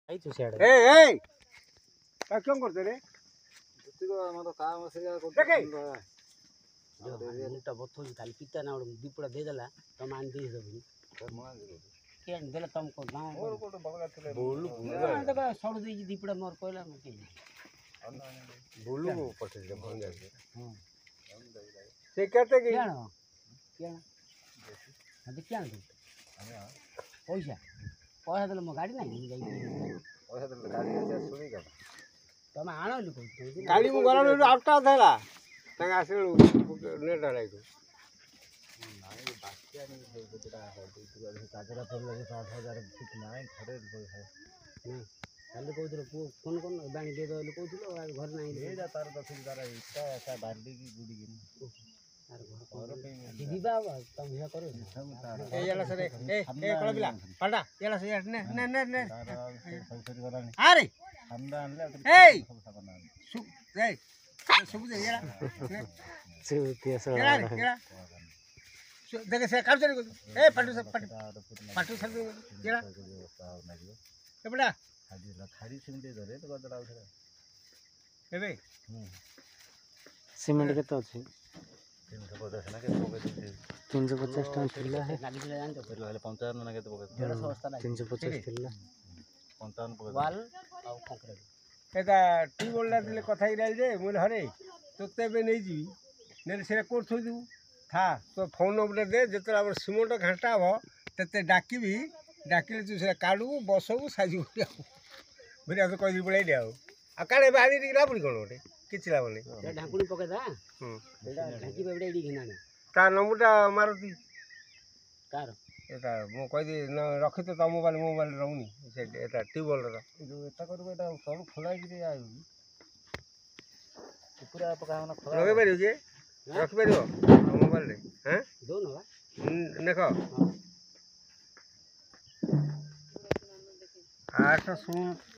आई तू सेड ए ए का क्यों करते रे ଯେତିକ ଆମର କାମ ସେଇଆ ଦେଖେ मुटा बथो खाली पिता ना दीपड़ा दे देला तम आन दे देबनी के आन देला तुमको ना ମୋର ଗୋଟେ ବଳକା ଥିଲେ बोलू देखा सड़ दे दीपड़ा मोर कहला म के बोलू को पटे दे भंग जाए हां से कहते कि क्या क्या अबे क्या दे पैसा पैसा देले म गाड़ी नहीं जाई ପଇସା ଦେଲେ ଗାଡ଼ି ଆସିବା ଶୁଣି ଗଲା तम आनो लुको गाड़ी मु गला आउटा थला तंग आसे नेट लाइको ନାଇଁ ବାକି ଆଣି ଯେଟା କାଜରା ପଡ଼ିଲା 5000 ଠିକ୍ ନାହିଁ ଘରେ ପଇସା नहीं काली कहउथलो फोन कोन बाणी दे दले कहउथलो घर नहीं ଏଇଟା ତାର ଦକ୍ଷିଣ ତାର ଇଟା ତା ବାଲି କି ଗୁଡ଼ି କି घर दीदी बाबा तुम या करो ସବୁ ତାର ए याला सरे ए कळबिला पाडा याला से ने ने ने ने ତାର ସବୁ ସରି ଗଲାଣି अरे ଥଣ୍ଡା ଆଣିଲେ ଏଇ! ସବୁ ସାବନ ଆଣିଲେ सु ए सब दे याला चुतिया याला याला देखे से काम चले ए पाटू से ତାର ପୁରୁଣା पाटू सब याला ବ୍ୟବସ୍ଥା ନାଗିବ ए बड़ा ଖାଡ଼ି ସେମିତି ଧରେ ତ ଗଦଡ଼ା ଉଠେ एबे सीमेंट के तो अछि 350 ନା କେତେ ପକେଇ ଦେଇଛି 350 टन थिला है गाड़ी ले जान तो ହେଲେ 55 ନା କେତେ ପକେଇ डेढ़ सस्ता ना 350 थिला 55 पकेଇ वाल और कंक्रीट एटा टी बोलला दिले कथा इराल जे मुल हरे तोते बे नै जीवी ने से कोर थोइ दू था तो फोन नंबर दे जते हमर सिमेंट घाटा हो तते डाकीबी डाकिले तू से काडू बसबू साजू बरिया तो कहि पळे दे आ काडे बाडी दिला पड़ी कोन ओटे किछ लाभ नै ये ढाकुनी पके दा ढाकी बेबड़े एडी घिना ता नंबरटा मारुती कार एटा मो कहि दे न रखि तो त मोबाइल रहउनी से एटा ट्यूबवेल रो जो एटा करबो एटा सब खोलाई कि आयु पूरा पका ना खोला लगे परियो जे रखि परियो मोबाइल रे हैं दोनों बा देखो 8 शून्य